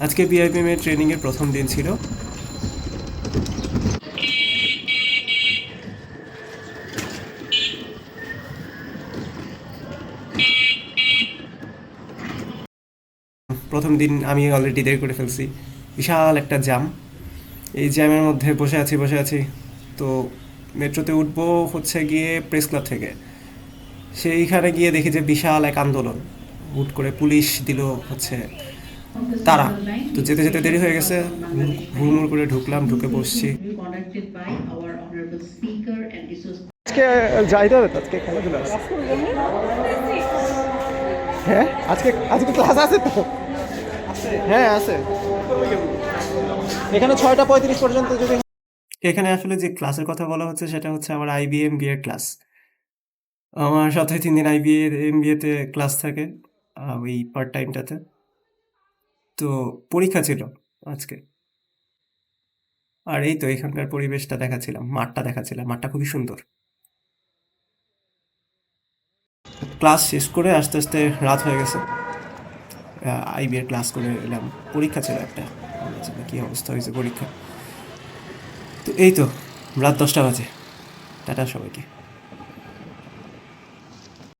আজকে বিআইবিএম এর ট্রেনিংয়ের প্রথম দিন ছিল। প্রথম দিন আমি অলরেডি দেরি করে ফেলছি, বিশাল একটা জ্যাম। এই জ্যামের মধ্যে বসে আছি। তো মেট্রোতে উঠবো হচ্ছে গিয়ে প্রেস ক্লাব থেকে। সেইখানে গিয়ে দেখি যে বিশাল এক আন্দোলন, হুট করে পুলিশ দিল হচ্ছে তারা। তো যেতে যেতে দেরি হয়ে গেছে, হুড়মুড় করে ঢুকলাম, ঢুকে বসছি। আজকে যাইতে হবে তো, আজকে খেলাধুলা আছে। হ্যাঁ, আজকে আজকে ক্লাস আছে তো। হ্যাঁ আছে, এখানে 6টা 35 পর্যন্ত। যদি এখানে আসলে যে ক্লাসের কথা বলা হচ্ছে সেটা হচ্ছে আমার আইবিএম বিএ ক্লাস। আমার সপ্তাহে 3 দিন আইবিএম বিএতে ক্লাস থাকে, ওই পার্ট টাইমটাতে। তো পরীক্ষা ছিল আজকে। আর এই তো এখানকার পরিবেশটা দেখাচ্ছিলাম, মাঠটা দেখাচ্ছিলাম, মাঠটা খুবই সুন্দর। ক্লাস শেষ করে আস্তে আস্তে রাত হয়ে গেছে। আইবিএর ক্লাস করে এলাম, পরীক্ষা ছিল একটা, কি অবস্থা হয়েছে পরীক্ষা। তো এই তো রাত 10টা বাজে। টাটা সবাইকে।